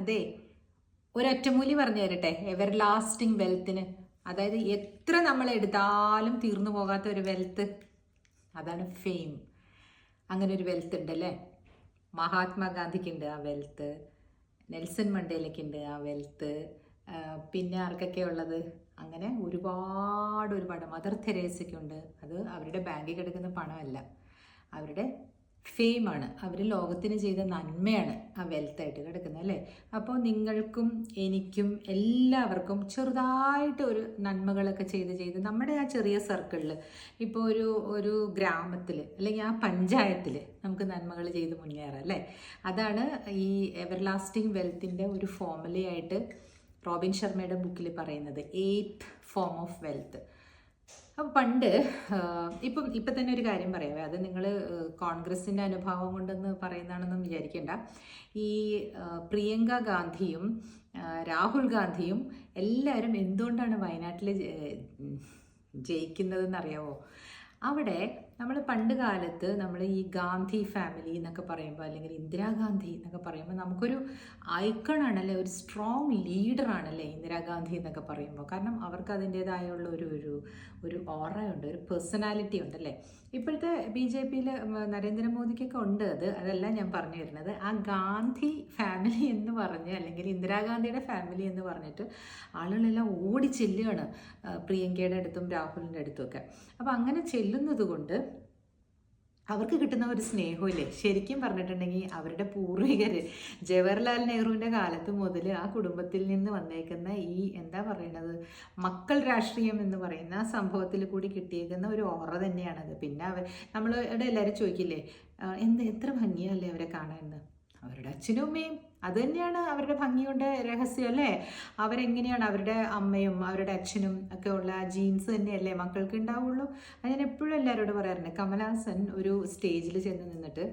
അതെ, ഒരൊറ്റമൂലി പറഞ്ഞു തരട്ടെ എവർ ലാസ്റ്റിംഗ് വെൽത്തിന്. അതായത് എത്ര നമ്മൾ എടുത്താലും തീർന്നു പോകാത്ത ഒരു വെൽത്ത്, അതാണ് ഫെയിം. അങ്ങനെ ഒരു വെൽത്ത് ഉണ്ടല്ലേ. മഹാത്മാഗാന്ധിക്കുണ്ട് ആ വെൽത്ത്, നെൽസൺ മണ്ടേലയ്ക്കുണ്ട് ആ വെൽത്ത്, പിന്നെ ആർക്കൊക്കെ ഉള്ളത്, അങ്ങനെ ഒരുപാട് മദർ തെരേസയ്ക്കുണ്ട്. അത് അവരുടെ ബാങ്കിൽ കിടക്കുന്ന പണമല്ല, അവരുടെ ഫെയിമാണ്. അവർ ലോകത്തിന് ചെയ്ത നന്മയാണ് ആ വെൽത്തായിട്ട് കിടക്കുന്നത് അല്ലേ. അപ്പോൾ നിങ്ങൾക്കും എനിക്കും എല്ലാവർക്കും ചെറുതായിട്ട് ഒരു നന്മകളൊക്കെ ചെയ്ത് നമ്മുടെ ആ ചെറിയ സർക്കിളിൽ, ഇപ്പോൾ ഒരു ഗ്രാമത്തിൽ അല്ലെങ്കിൽ ആ പഞ്ചായത്തിൽ നമുക്ക് നന്മകൾ ചെയ്ത് മുന്നേറാം അല്ലേ. അതാണ് ഈ എവർലാസ്റ്റിംഗ് വെൽത്തിൻ്റെ ഒരു ഫോർമുലയായിട്ട് റോബിൻ ശർമ്മയുടെ ബുക്കിൽ പറയുന്നത്, 8th ഫോം ഓഫ് വെൽത്ത്. അപ്പം പണ്ട് ഇപ്പം തന്നെ ഒരു കാര്യം പറയാവേ, അത് നിങ്ങൾ കോൺഗ്രസിൻ്റെ അനുഭവം കൊണ്ടെന്ന് പറയുന്നതാണെന്നും വിചാരിക്കേണ്ട. ഈ പ്രിയങ്ക ഗാന്ധിയും രാഹുൽ ഗാന്ധിയും എല്ലാവരും എന്തുകൊണ്ടാണ് വയനാട്ടിൽ ജയിക്കുന്നതെന്ന് അറിയാവോ? അവിടെ നമ്മൾ പണ്ട് കാലത്ത് നമ്മൾ ഈ ഗാന്ധി ഫാമിലി എന്നൊക്കെ പറയുമ്പോൾ, അല്ലെങ്കിൽ ഇന്ദിരാഗാന്ധി എന്നൊക്കെ പറയുമ്പോൾ നമുക്കൊരു ഐക്കണാണല്ലേ, ഒരു സ്ട്രോങ് ലീഡറാണല്ലേ ഇന്ദിരാഗാന്ധി എന്നൊക്കെ പറയുമ്പോൾ. കാരണം അവർക്ക് അതിൻ്റേതായുള്ള ഒരു ഓറയുണ്ട്, ഒരു പേഴ്സണാലിറ്റി ഉണ്ടല്ലേ. ഇപ്പോഴത്തെ BJPയിൽ നരേന്ദ്രമോദിക്കൊക്കെ ഉണ്ട് അതല്ല ഞാൻ പറഞ്ഞു വരുന്നത്. ആ ഗാന്ധി ഫാമിലി എന്ന് പറഞ്ഞ്, അല്ലെങ്കിൽ ഇന്ദിരാഗാന്ധിയുടെ ഫാമിലി എന്ന് പറഞ്ഞിട്ട് ആളുകളെല്ലാം ഓടി ചെല്ലുകയാണ് പ്രിയങ്കയുടെ അടുത്തും രാഹുലിൻ്റെ അടുത്തുമൊക്കെ. അപ്പോൾ അങ്ങനെ ചെല്ലുന്നത് കൊണ്ട് അവർക്ക് കിട്ടുന്ന ഒരു സ്നേഹമില്ലേ, ശരിക്കും പറഞ്ഞിട്ടുണ്ടെങ്കിൽ അവരുടെ പൂർവികർ ജവഹർലാൽ നെഹ്റുവിൻ്റെ കാലത്ത് മുതൽ ആ കുടുംബത്തിൽ നിന്ന് വന്നേക്കുന്ന ഈ എന്താ പറയുന്നത്, മക്കൾ രാഷ്ട്രീയം എന്ന് പറയുന്ന ആ സംഭവത്തിൽ കൂടി കിട്ടിയേക്കുന്ന ഒരു ഓറ തന്നെയാണത്. പിന്നെ നമ്മളുടെ എല്ലാവരും ചോദിക്കില്ലേ, എത്ര ഭംഗിയല്ലേ അവരെ കാണാമെന്ന്. അവരുടെ അച്ഛനും അമ്മയും അത് തന്നെയാണ് അവരുടെ ഭംഗിയുടെ രഹസ്യം അല്ലേ. അവരെങ്ങനെയാണ്, അവരുടെ അമ്മയും അവരുടെ അച്ഛനും ഒക്കെ ഉള്ള ജീൻസ് തന്നെയല്ലേ മക്കൾക്ക് ഉണ്ടാവുള്ളൂ. അത് ഞാൻ എപ്പോഴും എല്ലാവരോടും പറയാറുണ്ട്. കമൽഹാസൻ ഒരു സ്റ്റേജിൽ ചെന്ന് നിന്നിട്ട്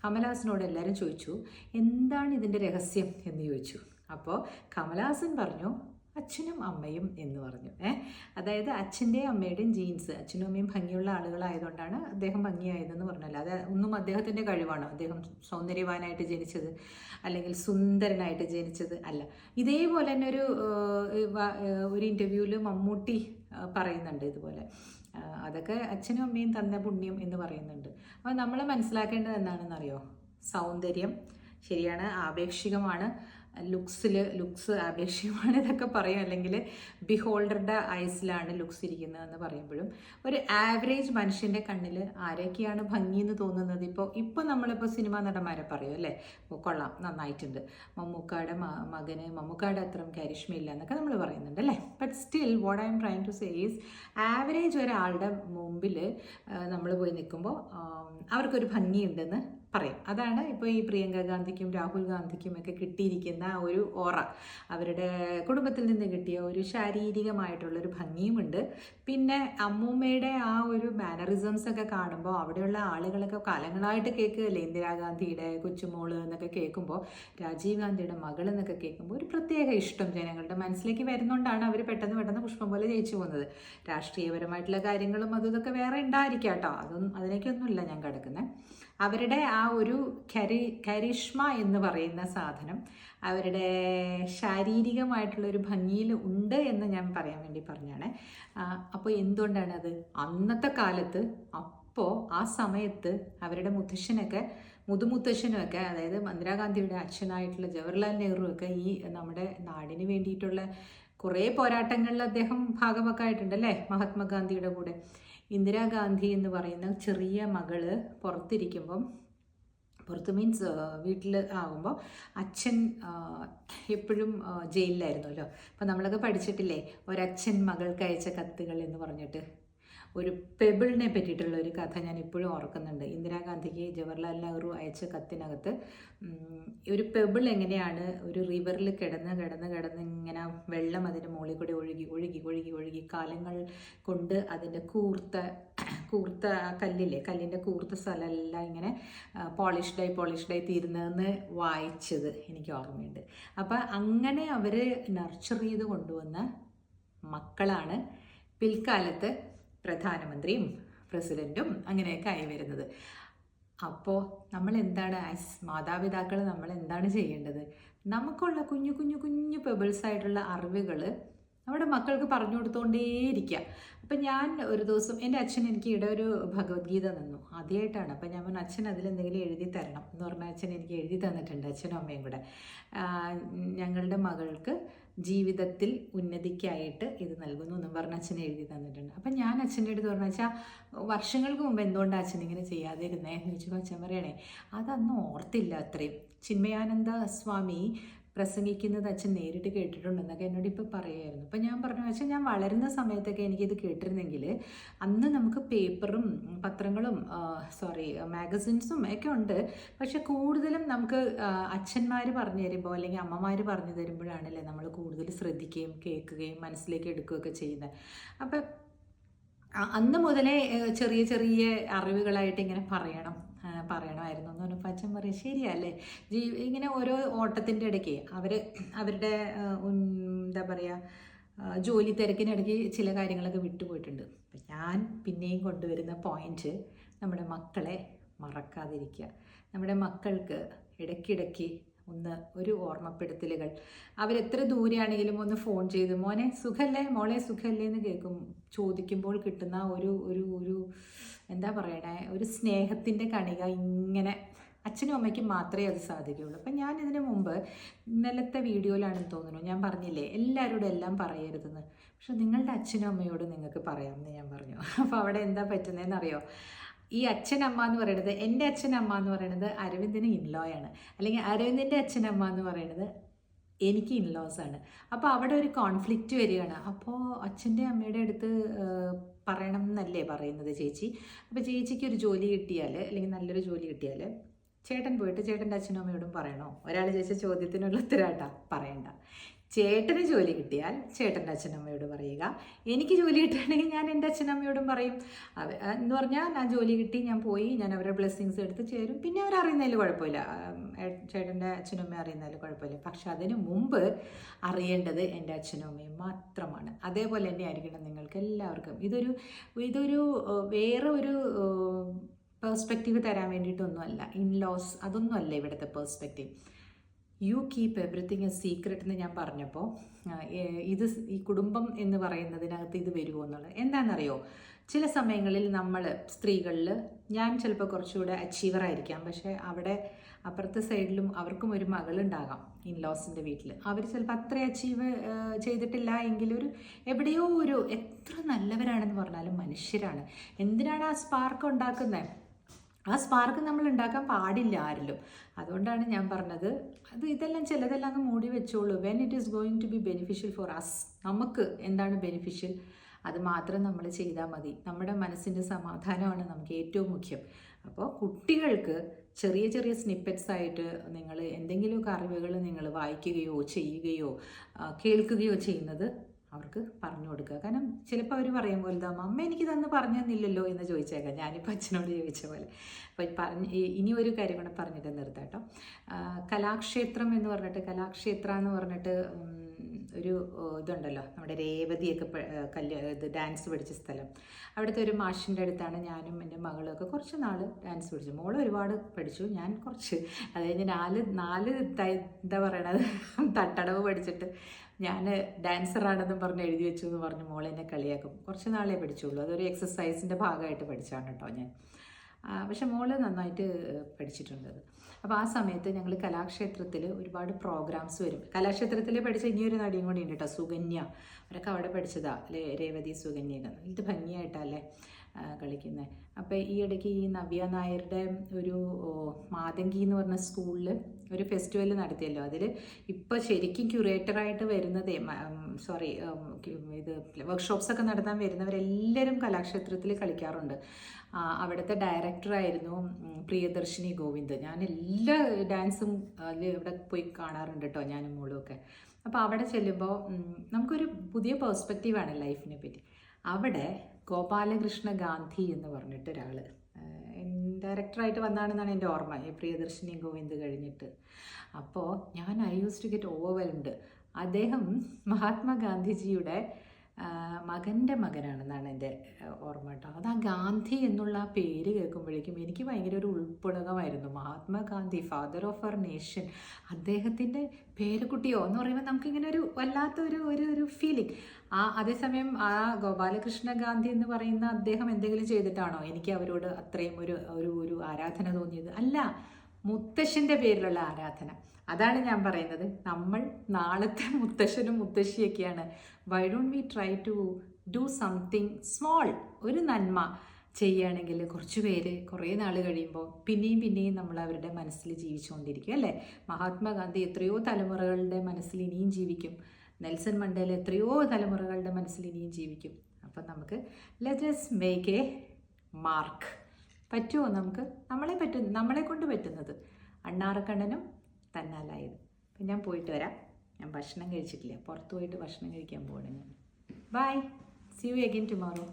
കമൽഹാസനോട് എല്ലാവരും ചോദിച്ചു, എന്താണ് ഇതിൻ്റെ രഹസ്യം എന്ന് ചോദിച്ചു. അപ്പോൾ കമൽഹാസൻ പറഞ്ഞു, അച്ഛനും അമ്മയും എന്ന് പറഞ്ഞു. അതായത് അച്ഛൻ്റെയും അമ്മയുടെയും ജീൻസ്, അച്ഛനും അമ്മയും ഭംഗിയുള്ള ആളുകളായതുകൊണ്ടാണ് അദ്ദേഹം ഭംഗിയായതെന്ന് പറഞ്ഞല്ലോ. അത് ഒന്നും അദ്ദേഹത്തിൻ്റെ കഴിവാണോ, അദ്ദേഹം സൗന്ദര്യവാനായിട്ട് ജനിച്ചത് അല്ലെങ്കിൽ സുന്ദരനായിട്ട് ജനിച്ചത് അല്ല. ഇതേപോലെ തന്നെ ഒരു ഇൻ്റർവ്യൂവിൽ മമ്മൂട്ടി പറയുന്നുണ്ട് ഇതുപോലെ, അതൊക്കെ അച്ഛനും അമ്മയും തന്ന പുണ്യം എന്ന് പറയുന്നുണ്ട്. അപ്പോൾ നമ്മൾ മനസ്സിലാക്കേണ്ടത് എന്താണെന്നറിയോ, സൗന്ദര്യം ശരിയാണ്, ആപേക്ഷികമാണ്. ലുക്സ് ആപേക്ഷികമാണ് ഇതൊക്കെ പറയും, അല്ലെങ്കിൽ ബിഹോൾഡറുടെ ഐസിലാണ് ലുക്സ് ഇരിക്കുന്നതെന്ന് പറയുമ്പോഴും ഒരു ആവറേജ് മനുഷ്യൻ്റെ കണ്ണിൽ ആരൊക്കെയാണ് ഭംഗി എന്ന് തോന്നുന്നത്. ഇപ്പോൾ നമ്മളിപ്പോൾ സിനിമാ നടന്മാരെ പറയും അല്ലേ, കൊള്ളാം നന്നായിട്ടുണ്ട്, മമ്മൂക്കായുടെ അത്രയും കരിഷ്മയില്ല എന്നൊക്കെ നമ്മൾ പറയുന്നുണ്ട് അല്ലേ. But still what I am trying to say is, average ഒരാളുടെ മുമ്പിൽ നമ്മൾ പോയി നിൽക്കുമ്പോൾ അവർക്കൊരു ഭംഗിയുണ്ടെന്ന് പറയും. അതാണ് ഇപ്പോൾ ഈ പ്രിയങ്ക ഗാന്ധിക്കും രാഹുൽ ഗാന്ധിക്കും ഒക്കെ കിട്ടിയിരിക്കുന്ന ഒരു ഓറ. അവരുടെ കുടുംബത്തിൽ നിന്ന് കിട്ടിയ ഒരു ശാരീരികമായിട്ടുള്ളൊരു ഭംഗിയുമുണ്ട്. പിന്നെ അമ്മൂമ്മയുടെ ആ ഒരു മാനറിസംസ് ഒക്കെ കാണുമ്പോൾ അവിടെയുള്ള ആളുകളൊക്കെ കാലങ്ങളായിട്ട് കേൾക്കുകയല്ലേ, ഇന്ദിരാഗാന്ധിയുടെ കൊച്ചുമോള് എന്നൊക്കെ കേൾക്കുമ്പോൾ, രാജീവ് ഗാന്ധിയുടെ മകൾ എന്നൊക്കെ കേൾക്കുമ്പോൾ ഒരു പ്രത്യേക ഇഷ്ടം ജനങ്ങളുടെ മനസ്സിലേക്ക് വരുന്നതുകൊണ്ടാണ് അവർ പെട്ടെന്ന് പുഷ്പം പോലെ ജയിച്ചു പോകുന്നത്. രാഷ്ട്രീയപരമായിട്ടുള്ള കാര്യങ്ങളും ഇതൊക്കെ വേറെ ഉണ്ടായിരിക്കാം കേട്ടോ, അതിലേക്കൊന്നുമില്ല ഞാൻ കിടക്കുന്നത്. അവരുടെ ആ ഒരു കരിഷ്മ എന്ന് പറയുന്ന സാധനം അവരുടെ ശാരീരികമായിട്ടുള്ളൊരു ഭംഗിയിൽ ഉണ്ട് എന്ന് ഞാൻ പറയാൻ വേണ്ടി പറഞ്ഞാണ്. അപ്പോൾ എന്തുകൊണ്ടാണ് അത്, അന്നത്തെ കാലത്ത് അപ്പോൾ ആ സമയത്ത് അവരുടെ മുതുമുത്തശ്ശനുമൊക്കെ, അതായത് ഇന്ദിരാഗാന്ധിയുടെ അച്ഛനായിട്ടുള്ള ജവഹർലാൽ നെഹ്റു ഒക്കെ ഈ നമ്മുടെ നാടിന് വേണ്ടിയിട്ടുള്ള കുറേ പോരാട്ടങ്ങളിൽ അദ്ദേഹം ഭാഗമൊക്കെയായിട്ടുണ്ടല്ലേ മഹാത്മാഗാന്ധിയുടെ കൂടെ. ഇന്ദിരാഗാന്ധി എന്ന് പറയുന്ന ചെറിയ മകള് പുറത്ത് മീൻസ് വീട്ടിൽ ആകുമ്പോൾ അച്ഛൻ എപ്പോഴും ജയിലിലായിരുന്നല്ലോ. അപ്പോൾ നമ്മളൊക്കെ പഠിച്ചിട്ടില്ലേ, ഒരച്ഛൻ മകൾക്ക് അയച്ച കത്തുകൾ എന്ന് പറഞ്ഞിട്ട് ഒരു പെബിളിനെ പറ്റിയിട്ടുള്ള ഒരു കഥ ഞാൻ ഇപ്പോഴും ഓർക്കുന്നുണ്ട്. ഇന്ദിരാഗാന്ധിക്ക് ജവഹർലാൽ നെഹ്റു അയച്ച കത്തിനകത്ത് ഒരു പെബിൾ എങ്ങനെയാണ് ഒരു റിവറിൽ കിടന്ന് ഇങ്ങനെ വെള്ളം അതിൻ്റെ മുകളിൽ കൂടെ ഒഴുകി കാലങ്ങൾ കൊണ്ട് അതിൻ്റെ കൂർത്ത കല്ലിൻ്റെ കൂർത്ത സ്ഥലമെല്ലാം ഇങ്ങനെ പോളിഷ്ഡായി തീരുന്നതെന്ന് വായിച്ചത് എനിക്ക് ഓർമ്മയുണ്ട്. അപ്പം അങ്ങനെ അവർ നർച്ചർ ചെയ്ത് കൊണ്ടുവന്ന മക്കളാണ് പിൽക്കാലത്ത് പ്രധാനമന്ത്രിയും പ്രസിഡൻറ്റും അങ്ങനെയൊക്കെ ആയി വരുന്നത്. അപ്പോൾ നമ്മൾ എന്താണ്, ആസ് മാതാപിതാക്കൾ നമ്മൾ എന്താണ് ചെയ്യേണ്ടത്? നമുക്കുള്ള കുഞ്ഞു കുഞ്ഞു കുഞ്ഞു പെബിൾസ് ആയിട്ടുള്ള അറിവുകൾ നമ്മുടെ മക്കൾക്ക് പറഞ്ഞു കൊടുത്തുകൊണ്ടേയിരിക്കുക. അപ്പം ഞാൻ ഒരു ദിവസം എൻ്റെ അച്ഛൻ എനിക്ക് ഒരു ഭഗവത്ഗീത തന്നു, ആദ്യമായിട്ടാണ്. അപ്പം ഞാൻ പറഞ്ഞു അച്ഛൻ അതിലെന്തെങ്കിലും എഴുതി തരണം എന്ന് പറഞ്ഞാൽ അച്ഛൻ എനിക്ക് എഴുതി തന്നിട്ടുണ്ട്, അച്ഛനും അമ്മയും കൂടെ. ഞങ്ങളുടെ മകൾക്ക് ജീവിതത്തിൽ ഉന്നതിക്കായിട്ട് ഇത് നൽകുന്നു എന്നും പറഞ്ഞ് അച്ഛൻ എഴുതി തന്നിട്ടുണ്ട്. അപ്പം ഞാൻ അച്ഛൻ്റെ അടുത്ത് പറഞ്ഞു, വെച്ചാൽ വർഷങ്ങൾക്ക് മുമ്പ് എന്തുകൊണ്ടാണ് അച്ഛൻ ഇങ്ങനെ ചെയ്യാതിരുന്നേ എന്ന് ചോദിച്ചപ്പോൾ അച്ഛൻ പറയണേ അതന്ന് ഓർത്തില്ല അത്രയും. ചിന്മയാനന്ദ സ്വാമി പ്രസംഗിക്കുന്നത് അച്ഛൻ നേരിട്ട് കേട്ടിട്ടുണ്ടെന്നൊക്കെ എന്നോട് ഇപ്പോൾ പറയുമായിരുന്നു. അപ്പം ഞാൻ പറഞ്ഞു അച്ഛൻ ഞാൻ വളരുന്ന സമയത്തൊക്കെ എനിക്കിത് കേട്ടിരുന്നെങ്കിൽ അന്ന് നമുക്ക് പേപ്പറും പത്രങ്ങളും മാഗസിൻസും ഒക്കെ ഉണ്ട്. പക്ഷെ കൂടുതലും നമുക്ക് അച്ഛന്മാർ പറഞ്ഞു തരുമ്പോൾ അല്ലെങ്കിൽ അമ്മമാർ പറഞ്ഞു തരുമ്പോഴാണല്ലേ നമ്മൾ കൂടുതൽ ശ്രദ്ധിക്കുകയും കേൾക്കുകയും മനസ്സിലേക്ക് എടുക്കുകയൊക്കെ ചെയ്യുന്നത്. അപ്പം അന്ന് മുതലേ ചെറിയ ചെറിയ അറിവുകളായിട്ട് ഇങ്ങനെ പറയണമായിരുന്നു എന്ന് പറഞ്ഞപ്പോൾ അച്ഛൻ പറയും ശരിയല്ലേ. ഇങ്ങനെ ഓരോ ഓട്ടത്തിൻ്റെ ഇടയ്ക്ക് അവരുടെ എന്താ പറയുക ജോലി തിരക്കിനിടയ്ക്ക് ചില കാര്യങ്ങളൊക്കെ വിട്ടുപോയിട്ടുണ്ട്. അപ്പം ഞാൻ പിന്നെയും കൊണ്ടുവരുന്ന പോയിന്റ് നമ്മുടെ മക്കളെ മറക്കാതിരിക്കുക. നമ്മുടെ മക്കൾക്ക് ഇടയ്ക്കിടയ്ക്ക് ഒരു ഓർമ്മപ്പെടുത്തലുകൾ, അവരെത്ര ദൂരെയാണെങ്കിലും ഒന്ന് ഫോൺ ചെയ്ത് മോനെ സുഖല്ലേ മോളെ സുഖല്ലേ എന്ന് ചോദിക്കുമ്പോൾ കിട്ടുന്ന ഒരു എന്താ പറയണേ ഒരു സ്നേഹത്തിൻ്റെ കണിക ഇങ്ങനെ അച്ഛനും അമ്മയ്ക്കും മാത്രമേ അത് സാധിക്കുകയുള്ളൂ. അപ്പം ഞാൻ ഇതിനു മുമ്പ് ഇന്നലത്തെ വീഡിയോയിലാണെന്ന് തോന്നുന്നു ഞാൻ പറഞ്ഞില്ലേ എല്ലാവരോടും എല്ലാം പറയരുതെന്ന്, പക്ഷെ നിങ്ങളുടെ അച്ഛനും അമ്മയോട് നിങ്ങൾക്ക് പറയാമെന്ന് ഞാൻ പറഞ്ഞു. അപ്പോൾ അവിടെ എന്താ പറ്റുന്നതെന്നറിയോ, ഈ അച്ഛനമ്മ എന്ന് പറയുന്നത് എൻ്റെ അച്ഛനമ്മ എന്ന് പറയുന്നത് അരവിന്ദിന് ഇൻലോയാണ്, അല്ലെങ്കിൽ അരവിന്ദിൻ്റെ അച്ഛനമ്മ എന്ന് പറയുന്നത് എനിക്ക് ഇൻലോസാണ്. അപ്പോൾ അവിടെ ഒരു കോൺഫ്ലിക്റ്റ് വരികയാണ്. അപ്പോൾ അച്ഛൻ്റെ അമ്മയുടെ അടുത്ത് പറയണം എന്നല്ലേ പറയുന്നത് ചേച്ചി. അപ്പോൾ ചേച്ചിക്ക് ഒരു ജോലി കിട്ടിയാൽ അല്ലെങ്കിൽ നല്ലൊരു ജോലി കിട്ടിയാൽ ചേട്ടൻ പോയിട്ട് ചേട്ടൻ്റെ അച്ഛനും അമ്മയോടും പറയണോ? ഒരാൾ ചോദിച്ച ചോദ്യത്തിനുള്ള ഉത്തരവാട്ടാ പറയണ്ട. ചേട്ടന് ജോലി കിട്ടിയാൽ ചേട്ടൻ്റെ അച്ഛനമ്മയോട് പറയുക, എനിക്ക് ജോലി കിട്ടുകയാണെങ്കിൽ ഞാൻ എൻ്റെ അച്ഛനമ്മയോടും പറയും. എന്ന് പറഞ്ഞാൽ ഞാൻ ജോലി കിട്ടി, ഞാൻ പോയി, ഞാൻ അവരുടെ ബ്ലെസ്സിങ്സ് എടുത്ത് ചേരും, പിന്നെ അവരറിയുന്നതിൽ കുഴപ്പമില്ല, ചേട്ടൻ്റെ അച്ഛനമ്മ അറിയുന്നതിൽ കുഴപ്പമില്ല. പക്ഷെ അതിന് മുമ്പ് അറിയേണ്ടത് എൻ്റെ അച്ഛനും അമ്മയും മാത്രമാണ്. അതേപോലെ തന്നെ ആയിരിക്കണം നിങ്ങൾക്ക് എല്ലാവർക്കും. ഇതൊരു വേറെ ഒരു പേഴ്സ്പെക്റ്റീവ് തരാൻ വേണ്ടിയിട്ടൊന്നുമല്ല. ഇൻലോസ് അതൊന്നുമല്ല ഇവിടുത്തെ perspective. You keep everything A secret എന്ന് ഞാൻ പറഞ്ഞപ്പോൾ ഈ കുടുംബം എന്ന് പറയുന്നതിനകത്ത് ഇത് വരുമോ എന്നുള്ളത് എന്താണെന്നറിയോ, ചില സമയങ്ങളിൽ നമ്മൾ സ്ത്രീകളിൽ ഞാൻ ചിലപ്പോൾ കുറച്ചുകൂടെ അച്ചീവറായിരിക്കാം, പക്ഷേ അവിടെ അപ്പുറത്തെ സൈഡിലും അവർക്കും ഒരു മകളുണ്ടാകാം ഇൻലോസിൻ്റെ വീട്ടിൽ. അവർ ചിലപ്പോൾ അത്ര അച്ചീവ് ചെയ്തിട്ടില്ല എങ്കിലും എവിടെയോ എത്ര നല്ലവരാണെന്ന് പറഞ്ഞാലും മനുഷ്യരാണ്. എന്തിനാണ് ആ സ്പാർക്ക് ഉണ്ടാക്കുന്നത്? ആ സ്പാർക്ക് നമ്മൾ ഉണ്ടാക്കാൻ പാടില്ല ആരിലും. അതുകൊണ്ടാണ് ഞാൻ പറഞ്ഞത് ഇതെല്ലാം ചിലതെല്ലാം അങ്ങ് മൂടി വെച്ചോളൂ. When it is going to be beneficial for us, നമുക്ക് എന്താണ് ബെനിഫിഷ്യൽ അത് മാത്രം നമ്മൾ ചെയ്താൽ മതി. നമ്മുടെ മനസ്സിൻ്റെ സമാധാനമാണ് നമുക്ക് ഏറ്റവും മുഖ്യം. അപ്പോൾ കുട്ടികൾക്ക് ചെറിയ ചെറിയ സ്നിപ്പെറ്റ്സ് ആയിട്ട് നിങ്ങൾ എന്തെങ്കിലുമൊക്കെ അറിവുകൾ നിങ്ങൾ വായിക്കുകയോ ചെയ്യുകയോ കേൾക്കുകയോ ചെയ്യുന്നത് അവർക്ക് പറഞ്ഞു കൊടുക്കുക. കാരണം ചിലപ്പോൾ അവർ പറയും പോലെ അമ്മ എനിക്ക് തന്ന് പറഞ്ഞു തന്നില്ലല്ലോ എന്ന് ചോദിച്ചേക്കാം, ഞാനിപ്പോൾ അച്ഛനോട് ചോദിച്ച പോലെ. അപ്പോൾ ഇനി ഒരു കാര്യം കൂടെ പറഞ്ഞിട്ട് നിർത്താം കേട്ടോ. കലാക്ഷേത്രം എന്ന് പറഞ്ഞിട്ട് ഒരു ഇതുണ്ടല്ലോ, നമ്മുടെ രേവതിയൊക്കെ ഡാൻസ് പഠിച്ച സ്ഥലം. അവിടുത്തെ ഒരു മാഷിൻ്റെ അടുത്താണ് ഞാനും എൻ്റെ മകളൊക്കെ കുറച്ച് നാൾ ഡാൻസ് പഠിച്ചു. മോൾ ഒരുപാട് പഠിച്ചു, ഞാൻ കുറച്ച്. അത് കഴിഞ്ഞ് നാല് എന്താ പറയണത് തട്ടടവ് പഠിച്ചിട്ട് ഞാൻ ഡാൻസറാണെന്നും പറഞ്ഞ് എഴുതി വെച്ചു എന്ന് പറഞ്ഞ് മോളെന്നെ കളിയാക്കും. കുറച്ച് നാളെ പഠിച്ചുള്ളൂ, അതൊരു എക്സസൈസിൻ്റെ ഭാഗമായിട്ട് പഠിച്ചാണ് കേട്ടോ ഞാൻ. പക്ഷെ മോള് നന്നായിട്ട് പഠിച്ചിട്ടുണ്ടത്. അപ്പോൾ ആ സമയത്ത് ഞങ്ങൾ കലാക്ഷേത്രത്തിൽ ഒരുപാട് പ്രോഗ്രാംസ് വരും. കലാക്ഷേത്രത്തിൽ പഠിച്ച ഇനിയൊരു നടിയും കൂടി ഉണ്ട് കേട്ടോ, സുകന്യ. അവരൊക്കെ അവിടെ പഠിച്ചതാ അല്ലേ, രേവതി സുകന്യൊക്കെ. നല്ല ഭംഗിയായിട്ടല്ലേ കളിക്കുന്നത്. അപ്പോൾ ഈ ഇടയ്ക്ക് ഈ നവ്യ നായരുടെ ഒരു മാതങ്കി എന്ന് പറഞ്ഞ സ്കൂളിൽ ഒരു ഫെസ്റ്റിവൽ നടത്തിയല്ലോ. അതിൽ ഇപ്പോൾ ശരിക്കും ക്യൂറേറ്ററായിട്ട് വരുന്നതേ ഇത് വർക്ക്ഷോപ്സൊക്കെ നടത്താൻ വരുന്നവരെല്ലാവരും കലാക്ഷേത്രത്തിൽ കളിക്കാറുണ്ട്. അവിടുത്തെ ഡയറക്ടറായിരുന്നു പ്രിയദർശിനി ഗോവിന്ദ്. ഞാൻ എല്ലാ ഡാൻസും അതിൽ ഇവിടെ പോയി കാണാറുണ്ട് കേട്ടോ, ഞാനും മോളും ഒക്കെ. അപ്പോൾ അവിടെ ചെല്ലുമ്പോൾ നമുക്കൊരു പുതിയ പേഴ്സ്പെക്റ്റീവാണ് ലൈഫിനെ പറ്റി. അവിടെ ഗോപാലകൃഷ്ണ ഗാന്ധി എന്ന് പറഞ്ഞിട്ട് ഒരാൾ ഡയറക്ടറായിട്ട് വന്നാണെന്നാണ് എൻ്റെ ഓർമ്മ, ഈ പ്രിയദർശിനി ഗോവിന്ദ് കഴിഞ്ഞിട്ട്. അപ്പോൾ I use to get overwhelmed. അദ്ദേഹം മഹാത്മാഗാന്ധിജിയുടെ മകൻ്റെ മകനാണെന്നാണ് എൻ്റെ ഓർമ്മ കേട്ടോ. അത് ആ ഗാന്ധി എന്നുള്ള ആ പേര് കേൾക്കുമ്പോഴേക്കും എനിക്ക് ഭയങ്കര ഒരു ഉൾപ്പുളകമായിരുന്നു. Mahatma Gandhi, father of our nation, അദ്ദേഹത്തിൻ്റെ പേരക്കുട്ടിയോ എന്ന് പറയുമ്പോൾ നമുക്കിങ്ങനെ ഒരു വല്ലാത്ത ഒരു ഫീലിംഗ്. അതേസമയം ആ ഗോപാലകൃഷ്ണ ഗാന്ധി എന്ന് പറയുന്ന അദ്ദേഹം എന്തെങ്കിലും ചെയ്തിട്ടാണോ എനിക്ക് അവരോട് അത്രയും ഒരു ആരാധന തോന്നിയത്? അല്ല, മുത്തശ്ശൻ്റെ പേരിലുള്ള ആരാധന. അതാണ് ഞാൻ പറയുന്നത്, നമ്മൾ നാളത്തെ മുത്തശ്ശനും മുത്തശ്ശിയൊക്കെയാണ്. Why don't we try to do something small? ഒരു നന്മ ചെയ്യുകയാണെങ്കിൽ കുറച്ച് പേര് കുറേ നാൾ കഴിയുമ്പോൾ പിന്നെയും നമ്മൾ അവരുടെ മനസ്സിൽ ജീവിച്ചുകൊണ്ടിരിക്കും അല്ലേ? മഹാത്മാഗാന്ധി എത്രയോ തലമുറകളുടെ മനസ്സിൽ ഇനിയും ജീവിക്കും. നെൽസൺ മണ്ടേല എത്രയോ തലമുറകളുടെ മനസ്സിൽ ഇനിയും ജീവിക്കും. അപ്പം നമുക്ക് let us make A mark. പറ്റുമോ നമുക്ക്? നമ്മളെ കൊണ്ട് പറ്റുന്നത്. അണ്ണാറക്കണ്ണനും തന്നാലായത്. അപ്പം ഞാൻ പോയിട്ട് വരാം. ഞാൻ ഭക്ഷണം കഴിച്ചിട്ടില്ല, പുറത്ത് പോയിട്ട് ഭക്ഷണം കഴിക്കാൻ പോകണം ഞാൻ. Bye, see you again tomorrow.